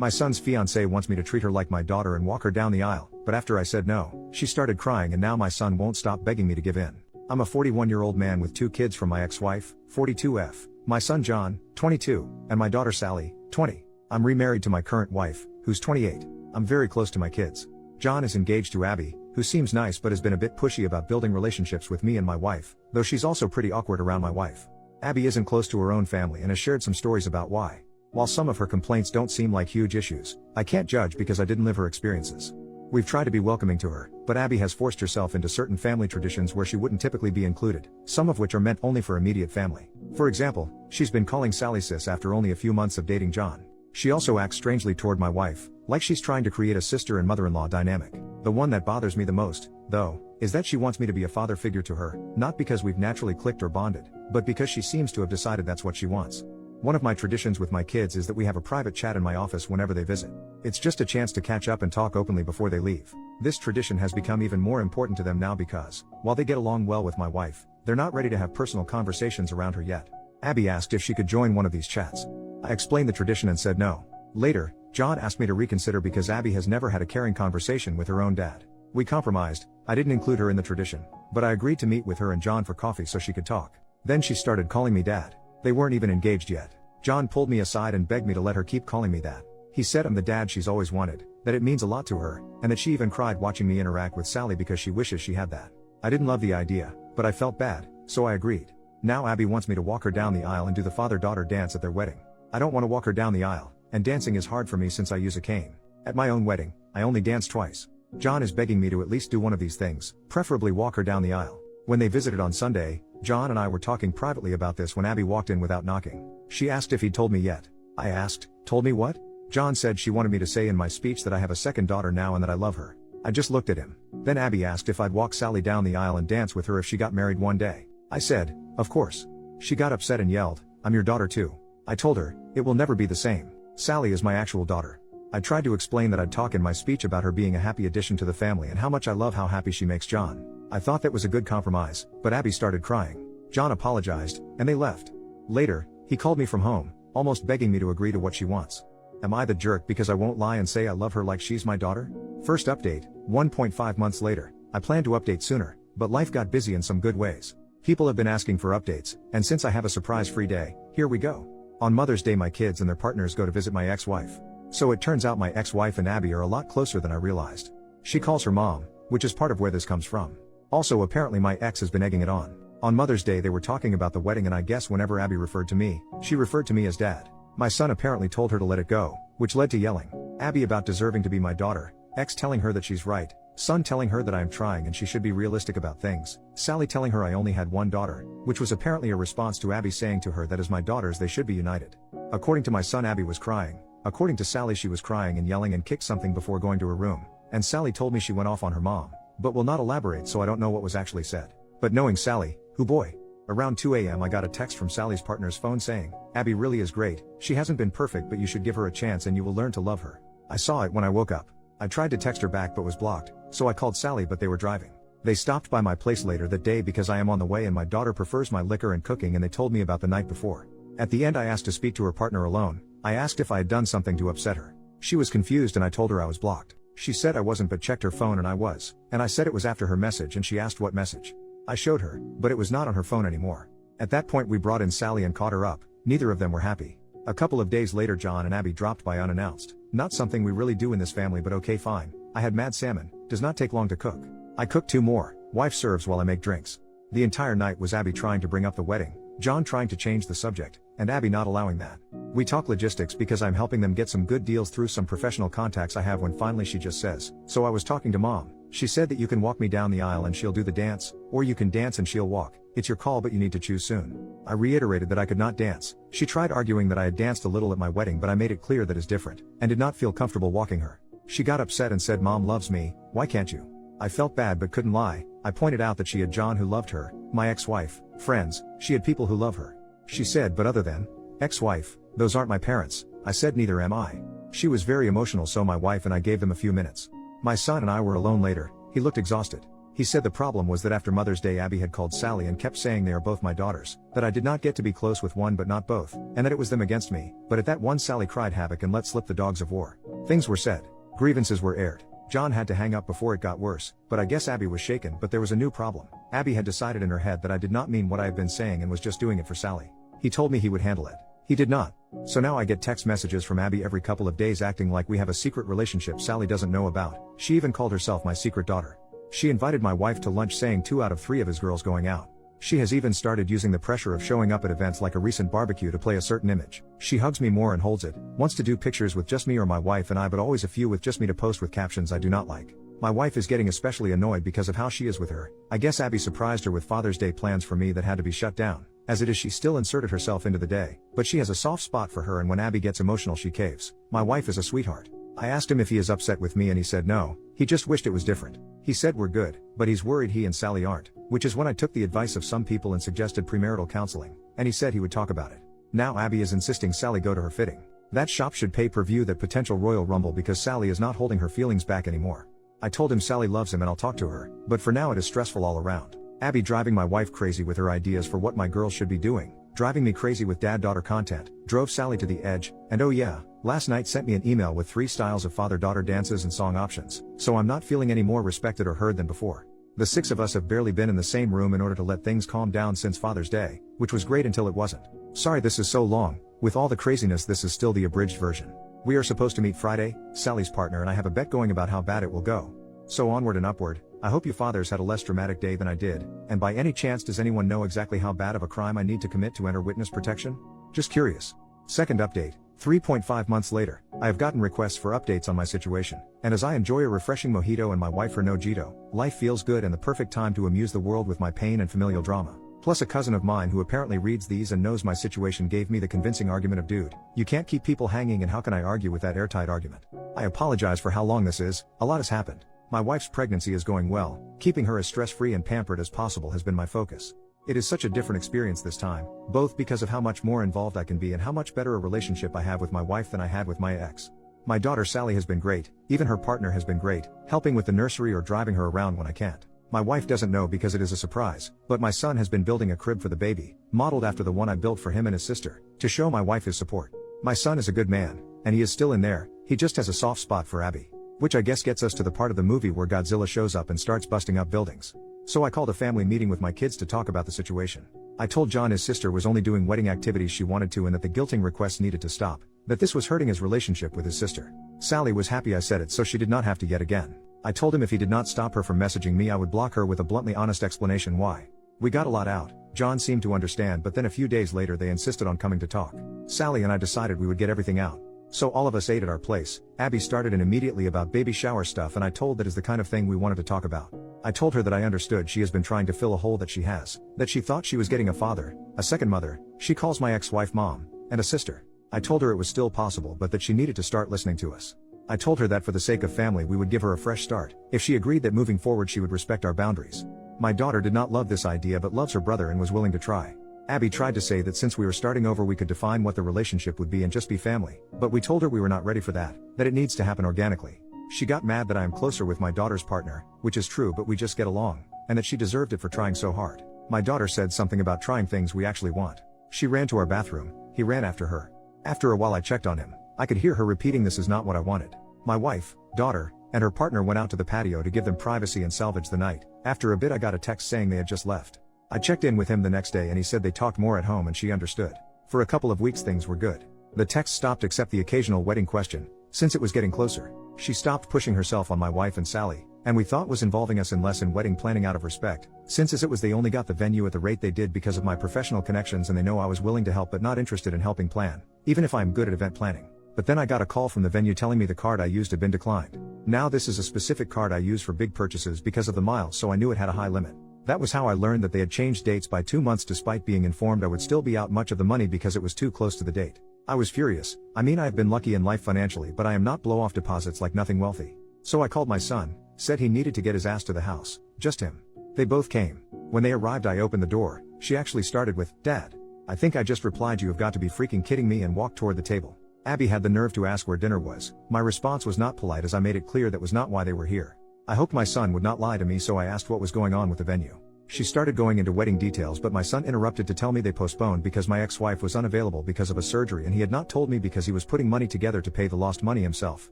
My son's fiancée wants me to treat her like my daughter and walk her down the aisle, but after I said no, she started crying and now my son won't stop begging me to give in. I'm a 41-year-old man with 2 kids from my ex-wife, 42F, my son John, 22, and my daughter Sally, 20. I'm remarried to my current wife, who's 28. I'm very close to my kids. John is engaged to Abby, who seems nice but has been a bit pushy about building relationships with me and my wife, though she's also pretty awkward around my wife. Abby isn't close to her own family and has shared some stories about why. While some of her complaints don't seem like huge issues, I can't judge because I didn't live her experiences. We've tried to be welcoming to her, but Abby has forced herself into certain family traditions where she wouldn't typically be included, some of which are meant only for immediate family. For example, she's been calling Sally sis after only a few months of dating John. She also acts strangely toward my wife, like she's trying to create a sister and mother-in-law dynamic. The one that bothers me the most, though, is that she wants me to be a father figure to her, not because we've naturally clicked or bonded, but because she seems to have decided that's what she wants. One of my traditions with my kids is that we have a private chat in my office whenever they visit. It's just a chance to catch up and talk openly before they leave. This tradition has become even more important to them now because, while they get along well with my wife, they're not ready to have personal conversations around her yet. Abby asked if she could join one of these chats. I explained the tradition and said no. Later, John asked me to reconsider because Abby has never had a caring conversation with her own dad. We compromised. I didn't include her in the tradition, but I agreed to meet with her and John for coffee so she could talk. Then she started calling me dad. They weren't even engaged yet. John pulled me aside and begged me to let her keep calling me that. He said I'm the dad she's always wanted, that it means a lot to her, and that she even cried watching me interact with Sally because she wishes she had that. I didn't love the idea, but I felt bad, so I agreed. Now Abby wants me to walk her down the aisle and do the father-daughter dance at their wedding. I don't want to walk her down the aisle, and dancing is hard for me since I use a cane. At my own wedding, I only danced twice. John is begging me to at least do one of these things, preferably walk her down the aisle. When they visited on Sunday, John and I were talking privately about this when Abby walked in without knocking. She asked if he'd told me yet. I asked, told me what? John said she wanted me to say in my speech that I have a second daughter now and that I love her. I just looked at him. Then Abby asked if I'd walk Sally down the aisle and dance with her if she got married one day. I said, of course. She got upset and yelled, I'm your daughter too. I told her, it will never be the same. Sally is my actual daughter. I tried to explain that I'd talk in my speech about her being a happy addition to the family and how much I love how happy she makes John. I thought that was a good compromise, but Abby started crying. John apologized, and they left. Later, he called me from home, almost begging me to agree to what she wants. Am I the jerk because I won't lie and say I love her like she's my daughter? First update, 1.5 months later. I planned to update sooner, but life got busy in some good ways. People have been asking for updates, and since I have a surprise-free day, here we go. On Mother's Day my kids and their partners go to visit my ex-wife. So it turns out my ex-wife and Abby are a lot closer than I realized. She calls her mom, which is part of where this comes from. Also apparently my ex has been egging it on. On Mother's Day they were talking about the wedding and I guess whenever Abby referred to me, she referred to me as dad. My son apparently told her to let it go, which led to yelling. Abby about deserving to be my daughter, ex telling her that she's right, son telling her that I am trying and she should be realistic about things, Sally telling her I only had one daughter, which was apparently a response to Abby saying to her that as my daughters they should be united. According to my son Abby was crying, according to Sally she was crying and yelling and kicked something before going to her room, and Sally told me she went off on her mom, but will not elaborate so I don't know what was actually said. But knowing Sally, who boy. Around 2 a.m. I got a text from Sally's partner's phone saying, Abby really is great, she hasn't been perfect but you should give her a chance and you will learn to love her. I saw it when I woke up. I tried to text her back but was blocked, so I called Sally but they were driving. They stopped by my place later that day because I am on the way and my daughter prefers my liquor and cooking and they told me about the night before. At the end I asked to speak to her partner alone. I asked if I had done something to upset her. She was confused and I told her I was blocked. She said I wasn't but checked her phone and I was, and I said it was after her message and she asked what message. I showed her, but it was not on her phone anymore. At that point we brought in Sally and caught her up. Neither of them were happy. A couple of days later John and Abby dropped by unannounced. Not something we really do in this family but okay fine. I had mad salmon, does not take long to cook. I cooked 2 more, wife serves while I make drinks. The entire night was Abby trying to bring up the wedding, John trying to change the subject, and Abby not allowing that. We talk logistics because I'm helping them get some good deals through some professional contacts I have when finally she just says, so I was talking to mom. She said that you can walk me down the aisle and she'll do the dance, or you can dance and she'll walk. It's your call but you need to choose soon. I reiterated that I could not dance. She tried arguing that I had danced a little at my wedding but I made it clear that is different, and did not feel comfortable walking her. She got upset and said mom loves me, why can't you? I felt bad but couldn't lie. I pointed out that she had John who loved her, my ex-wife, friends, she had people who love her. She said but other than ex-wife, those aren't my parents. I said neither am I. She was very emotional so my wife and I gave them a few minutes. My son and I were alone later. He looked exhausted. He said the problem was that after Mother's Day Abby had called Sally and kept saying they are both my daughters, that I did not get to be close with one but not both, and that it was them against me, but at that one Sally cried havoc and let slip the dogs of war. Things were said. Grievances were aired. John had to hang up before it got worse, but I guess Abby was shaken, but there was a new problem. Abby had decided in her head that I did not mean what I had been saying and was just doing it for Sally. He told me he would handle it. He did not. So now I get text messages from Abby every couple of days acting like we have a secret relationship Sally doesn't know about. She even called herself my secret daughter. She invited my wife to lunch saying 2 out of 3 of his girls going out. She has even started using the pressure of showing up at events like a recent barbecue to play a certain image. She hugs me more and holds it, wants to do pictures with just me or my wife and I, but always a few with just me to post with captions I do not like. My wife is getting especially annoyed because of how she is with her. I guess Abby surprised her with Father's Day plans for me that had to be shut down. As it is, she still inserted herself into the day, but she has a soft spot for her and when Abby gets emotional she caves. My wife is a sweetheart. I asked him if he is upset with me and he said no, he just wished it was different. He said we're good, but he's worried he and Sally aren't, which is when I took the advice of some people and suggested premarital counseling, and he said he would talk about it. Now Abby is insisting Sally go to her fitting. That shop should pay per view that potential Royal Rumble because Sally is not holding her feelings back anymore. I told him Sally loves him and I'll talk to her, but for now it is stressful all around. Abby driving my wife crazy with her ideas for what my girls should be doing, driving me crazy with dad-daughter content, drove Sally to the edge, and oh yeah, last night sent me an email with 3 styles of father-daughter dances and song options, so I'm not feeling any more respected or heard than before. The 6 of us have barely been in the same room in order to let things calm down since Father's Day, which was great until it wasn't. Sorry this is so long, with all the craziness this is still the abridged version. We are supposed to meet Friday, Sally's partner and I have a bet going about how bad it will go. So onward and upward. I hope you fathers had a less dramatic day than I did, and by any chance does anyone know exactly how bad of a crime I need to commit to enter witness protection? Just curious. Second update, 3.5 months later, I have gotten requests for updates on my situation, and as I enjoy a refreshing mojito and my wife her nojito, life feels good and the perfect time to amuse the world with my pain and familial drama. Plus a cousin of mine who apparently reads these and knows my situation gave me the convincing argument of dude, you can't keep people hanging and how can I argue with that airtight argument? I apologize for how long this is, a lot has happened. My wife's pregnancy is going well, keeping her as stress-free and pampered as possible has been my focus. It is such a different experience this time, both because of how much more involved I can be and how much better a relationship I have with my wife than I had with my ex. My daughter Sally has been great, even her partner has been great, helping with the nursery or driving her around when I can't. My wife doesn't know because it is a surprise, but my son has been building a crib for the baby, modeled after the one I built for him and his sister, to show my wife his support. My son is a good man, and he is still in there, he just has a soft spot for Abby. Which I guess gets us to the part of the movie where Godzilla shows up and starts busting up buildings. So I called a family meeting with my kids to talk about the situation. I told John his sister was only doing wedding activities she wanted to and that the guilting requests needed to stop, that this was hurting his relationship with his sister. Sally was happy I said it so she did not have to yet again. I told him if he did not stop her from messaging me I would block her with a bluntly honest explanation why. We got a lot out, John seemed to understand but then a few days later they insisted on coming to talk. Sally and I decided we would get everything out. So all of us ate at our place. Abby started in immediately about baby shower stuff and I told that is the kind of thing we wanted to talk about. I told her that I understood she has been trying to fill a hole that she has, that she thought she was getting a father, a second mother, she calls my ex-wife mom, and a sister. I told her it was still possible but that she needed to start listening to us. I told her that for the sake of family we would give her a fresh start, if she agreed that moving forward she would respect our boundaries. My daughter did not love this idea but loves her brother and was willing to try. Abby tried to say that since we were starting over we could define what the relationship would be and just be family, but we told her we were not ready for that it needs to happen organically. She got mad that I am closer with my daughter's partner, which is true but we just get along, and that she deserved it for trying so hard. My daughter said something about trying things we actually want. She ran to our bathroom, he ran after her. After a while I checked on him, I could hear her repeating this is not what I wanted. My wife, daughter, and her partner went out to the patio to give them privacy and salvage the night. After a bit I got a text saying they had just left. I checked in with him the next day and he said they talked more at home and she understood. For a couple of weeks things were good. The text stopped except the occasional wedding question, since it was getting closer. She stopped pushing herself on my wife and Sally, and we thought was involving us in less in wedding planning out of respect, since as it was they only got the venue at the rate they did because of my professional connections and they know I was willing to help but not interested in helping plan, even if I'm good at event planning. But then I got a call from the venue telling me the card I used had been declined. Now this is a specific card I use for big purchases because of the miles so I knew it had a high limit. That was how I learned that they had changed dates by 2 months despite being informed I would still be out much of the money because it was too close to the date. I was furious. I mean I have been lucky in life financially but I am not blow off deposits like nothing wealthy. So I called my son, said he needed to get his ass to the house, just him. They both came. When they arrived I opened the door, she actually started with, "Dad." I think I just replied you have got to be freaking kidding me and walked toward the table. Abby had the nerve to ask where dinner was. My response was not polite as I made it clear that was not why they were here. I hoped my son would not lie to me, so I asked what was going on with the venue. She started going into wedding details, but my son interrupted to tell me they postponed because my ex-wife was unavailable because of a surgery, and he had not told me because he was putting money together to pay the lost money himself,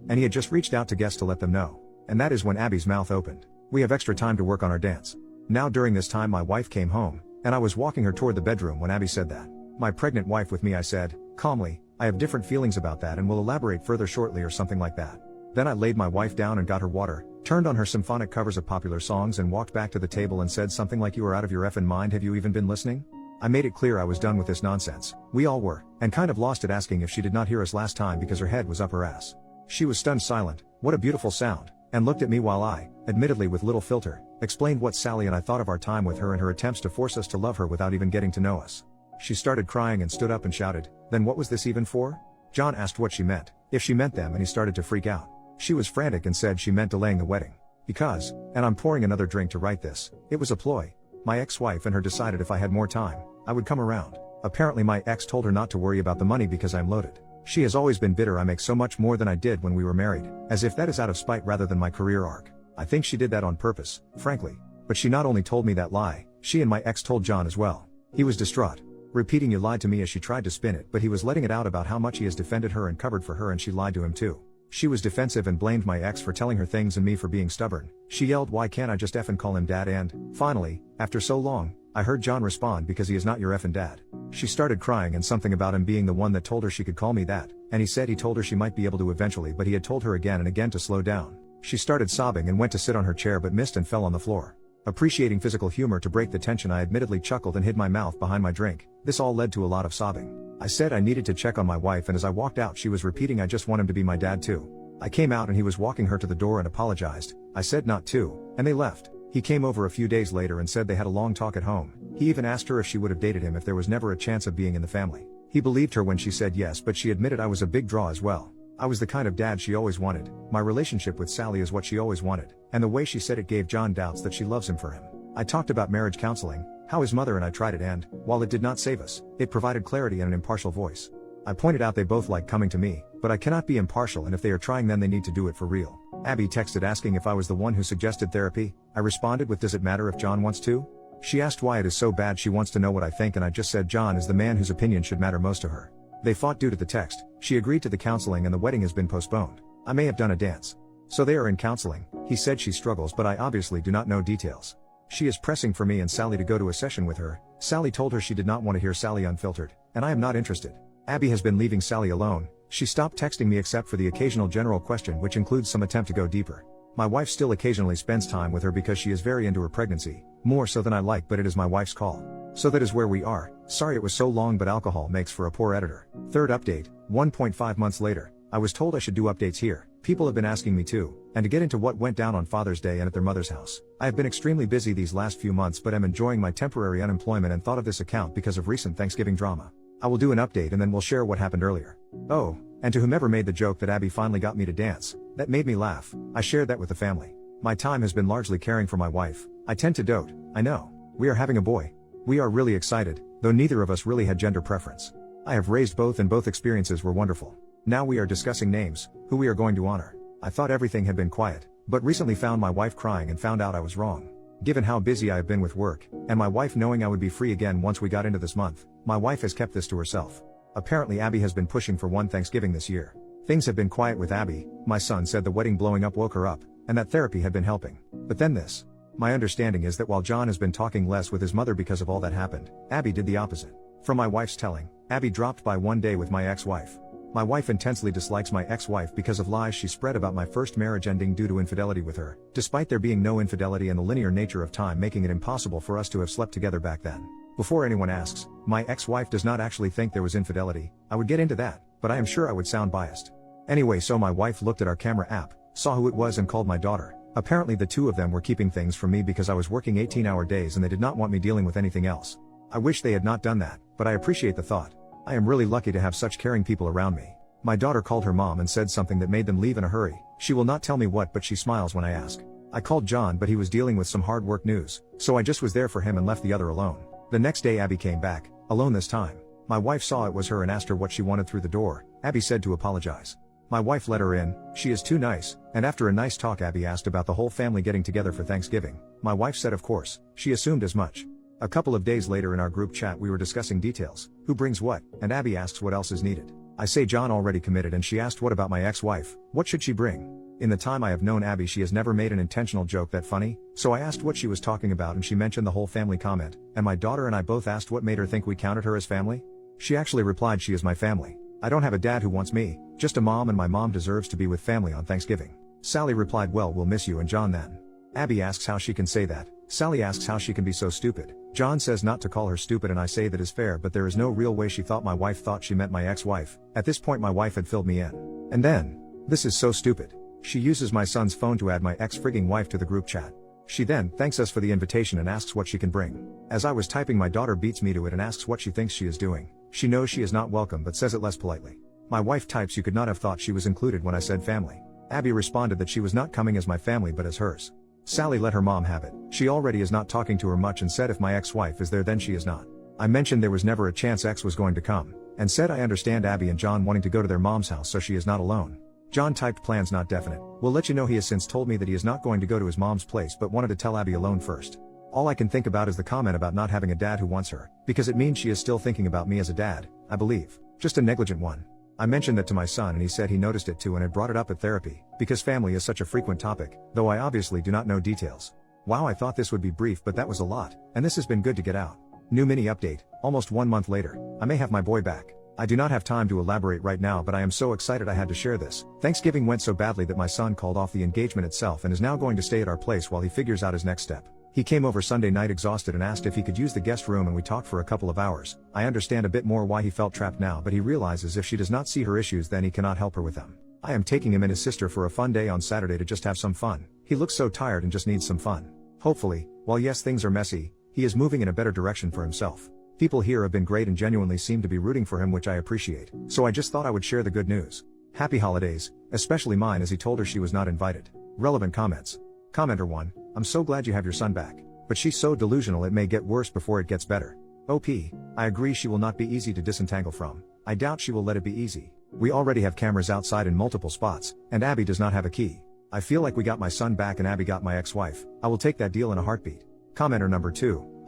and he had just reached out to guests to let them know. And that is when Abby's mouth opened. We have extra time to work on our dance. Now during this time my wife came home, and I was walking her toward the bedroom when Abby said that. My pregnant wife with me, I said, calmly, I have different feelings about that and will elaborate further shortly or something like that. Then I laid my wife down and got her water, turned on her symphonic covers of popular songs and walked back to the table and said something like, you are out of your effing mind, have you even been listening? I made it clear I was done with this nonsense. We all were, and kind of lost it, asking if she did not hear us last time because her head was up her ass. She was stunned silent, what a beautiful sound, and looked at me while I, admittedly with little filter, explained what Sally and I thought of our time with her and her attempts to force us to love her without even getting to know us. She started crying and stood up and shouted, then what was this even for? John asked what she meant, if she meant them, and he started to freak out. She was frantic and said she meant delaying the wedding. Because, and I'm pouring another drink to write this, it was a ploy. My ex-wife and her decided if I had more time, I would come around. Apparently my ex told her not to worry about the money because I'm loaded. She has always been bitter I make so much more than I did when we were married, as if that is out of spite rather than my career arc. I think she did that on purpose, frankly. But she not only told me that lie, she and my ex told John as well. He was distraught, repeating you lied to me as she tried to spin it, but he was letting it out about how much he has defended her and covered for her, and she lied to him too. She was defensive and blamed my ex for telling her things and me for being stubborn. She yelled, why can't I just effing call him dad? And, finally, after so long, I heard John respond, because he is not your effing dad. She started crying and something about him being the one that told her she could call me that, and he said he told her she might be able to eventually, but he had told her again and again to slow down. She started sobbing and went to sit on her chair but missed and fell on the floor. Appreciating physical humor to break the tension, I admittedly chuckled and hid my mouth behind my drink. This all led to a lot of sobbing. I said I needed to check on my wife, and as I walked out she was repeating, I just want him to be my dad too. I came out and he was walking her to the door and apologized. I said not to, and they left. He came over a few days later and said they had a long talk at home. He even asked her if she would have dated him if there was never a chance of being in the family. He believed her when she said yes, but she admitted I was a big draw as well. I was the kind of dad she always wanted. My relationship with Sally is what she always wanted, and the way she said it gave John doubts that she loves him for him. I talked about marriage counseling, how his mother and I tried it, and, while it did not save us, it provided clarity and an impartial voice. I pointed out they both like coming to me, but I cannot be impartial, and if they are trying then they need to do it for real. Abby texted asking if I was the one who suggested therapy. I responded with, does it matter if John wants to? She asked why it is so bad, she wants to know what I think, and I just said John is the man whose opinion should matter most to her. They fought due to the text. She agreed to the counseling and the wedding has been postponed. I may have done a dance. So they are in counseling. He said she struggles, but I obviously do not know details. She is pressing for me and Sally to go to a session with her. Sally told her she did not want to hear Sally unfiltered, and I am not interested. Abby has been leaving Sally alone. She stopped texting me except for the occasional general question, which includes some attempt to go deeper. My wife still occasionally spends time with her because she is very into her pregnancy, more so than I like, but it is my wife's call. So that is where we are. Sorry it was so long, but alcohol makes for a poor editor. Third update, 1.5 months later. I was told I should do updates here. People have been asking me to, and to get into what went down on Father's Day and at their mother's house. I have been extremely busy these last few months, but am enjoying my temporary unemployment and thought of this account because of recent Thanksgiving drama. I will do an update and then we'll share what happened earlier. Oh, and to whomever made the joke that Abby finally got me to dance, that made me laugh. I shared that with the family. My time has been largely caring for my wife. I tend to dote, I know. We are having a boy. We are really excited, though neither of us really had gender preference. I have raised both and both experiences were wonderful. Now we are discussing names, who we are going to honor. I thought everything had been quiet, but recently found my wife crying and found out I was wrong. Given how busy I have been with work, and my wife knowing I would be free again once we got into this month, my wife has kept this to herself. Apparently Abby has been pushing for one Thanksgiving this year. Things have been quiet with Abby. My son said the wedding blowing up woke her up, and that therapy had been helping. But then this. My understanding is that while John has been talking less with his mother because of all that happened, Abby did the opposite. From my wife's telling, Abby dropped by one day with my ex-wife. My wife intensely dislikes my ex-wife because of lies she spread about my first marriage ending due to infidelity with her, despite there being no infidelity and the linear nature of time making it impossible for us to have slept together back then. Before anyone asks, my ex-wife does not actually think there was infidelity. I would get into that, but I am sure I would sound biased. Anyway, so my wife looked at our camera app, saw who it was and called my daughter. Apparently the two of them were keeping things from me because I was working 18-hour days and they did not want me dealing with anything else. I wish they had not done that, but I appreciate the thought. I am really lucky to have such caring people around me. My daughter called her mom and said something that made them leave in a hurry. She will not tell me what, but she smiles when I ask. I called John, but he was dealing with some hard work news, so I just was there for him and left the other alone. The next day Abby came back, alone this time. My wife saw it was her and asked her what she wanted through the door. Abby said to apologize. My wife let her in, she is too nice, and after a nice talk Abby asked about the whole family getting together for Thanksgiving. My wife said of course, she assumed as much. A couple of days later in our group chat we were discussing details, who brings what, and Abby asks what else is needed. I say John already committed and she asked what about my ex-wife, what should she bring? In the time I have known Abby she has never made an intentional joke that funny, so I asked what she was talking about and she mentioned the whole family comment, and my daughter and I both asked what made her think we counted her as family? She actually replied she is my family. I don't have a dad who wants me, just a mom and my mom deserves to be with family on Thanksgiving. Sally replied well we'll miss you and John then. Abby asks how she can say that. Sally asks how she can be so stupid. John says not to call her stupid and I say that is fair but there is no real way she thought my wife thought she meant my ex-wife. At this point my wife had filled me in. And then, this is so stupid. She uses my son's phone to add my ex-frigging wife to the group chat. She then thanks us for the invitation and asks what she can bring. As I was typing my daughter beats me to it and asks what she thinks she is doing. She knows she is not welcome but says it less politely. My wife types you could not have thought she was included when I said family. Abby responded that she was not coming as my family but as hers. Sally let her mom have it. She already is not talking to her much and said if my ex-wife is there then she is not. I mentioned there was never a chance X was going to come, and said I understand Abby and John wanting to go to their mom's house so she is not alone. John typed plans not definite. We'll let you know he has since told me that he is not going to go to his mom's place but wanted to tell Abby alone first. All I can think about is the comment about not having a dad who wants her, because it means she is still thinking about me as a dad, I believe. Just a negligent one. I mentioned that to my son and he said he noticed it too and had brought it up at therapy, because family is such a frequent topic, though I obviously do not know details. Wow, I thought this would be brief but that was a lot, and this has been good to get out. New mini update, almost 1 month later, I may have my boy back. I do not have time to elaborate right now but I am so excited I had to share this. Thanksgiving went so badly that my son called off the engagement itself and is now going to stay at our place while he figures out his next step. He came over Sunday night exhausted and asked if he could use the guest room and we talked for a couple of hours. I understand a bit more why he felt trapped now but he realizes if she does not see her issues then he cannot help her with them. I am taking him and his sister for a fun day on Saturday to just have some fun. He looks so tired and just needs some fun. Hopefully, while yes things are messy, he is moving in a better direction for himself. People here have been great and genuinely seem to be rooting for him which I appreciate, so I just thought I would share the good news. Happy holidays, especially mine as he told her she was not invited. Relevant comments. Commenter 1, I'm so glad you have your son back. But she's so delusional it may get worse before it gets better. OP, I agree she will not be easy to disentangle from. I doubt she will let it be easy. We already have cameras outside in multiple spots, and Abby does not have a key. I feel like we got my son back and Abby got my ex-wife. I will take that deal in a heartbeat. Commenter number 2,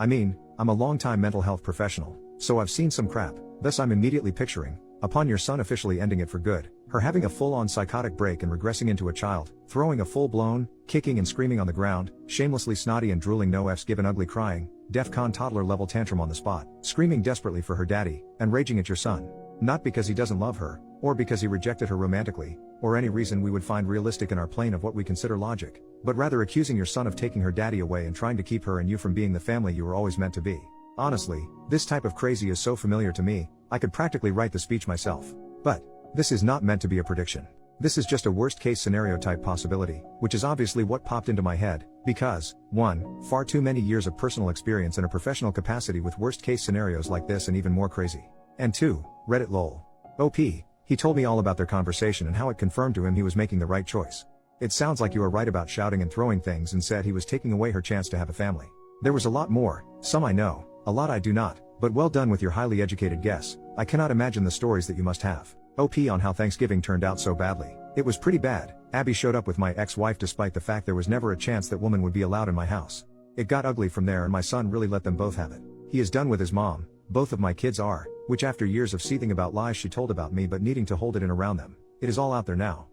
I'm a long-time mental health professional, so I've seen some crap, thus I'm immediately picturing, upon your son officially ending it for good, her having a full-on psychotic break and regressing into a child, throwing a full-blown, kicking and screaming on the ground, shamelessly snotty and drooling no F's given ugly crying, DEFCON toddler level tantrum on the spot, screaming desperately for her daddy, and raging at your son. Not because he doesn't love her, or because he rejected her romantically, or any reason we would find realistic in our plane of what we consider logic, but rather accusing your son of taking her daddy away and trying to keep her and you from being the family you were always meant to be. Honestly, this type of crazy is so familiar to me, I could practically write the speech myself. But this is not meant to be a prediction. This is just a worst-case scenario type possibility, which is obviously what popped into my head, because, 1, far too many years of personal experience in a professional capacity with worst-case scenarios like this and even more crazy. And 2, Reddit lol. OP, he told me all about their conversation and how it confirmed to him he was making the right choice. It sounds like you are right about shouting and throwing things and said he was taking away her chance to have a family. There was a lot more, some I know, a lot I do not, but well done with your highly educated guess. I cannot imagine the stories that you must have. OP on how Thanksgiving turned out so badly. It was pretty bad. Abby showed up with my ex-wife despite the fact there was never a chance that woman would be allowed in my house. It got ugly from there and my son really let them both have it. He is done with his mom, both of my kids are, which after years of seething about lies she told about me but needing to hold it in around them, it is all out there now.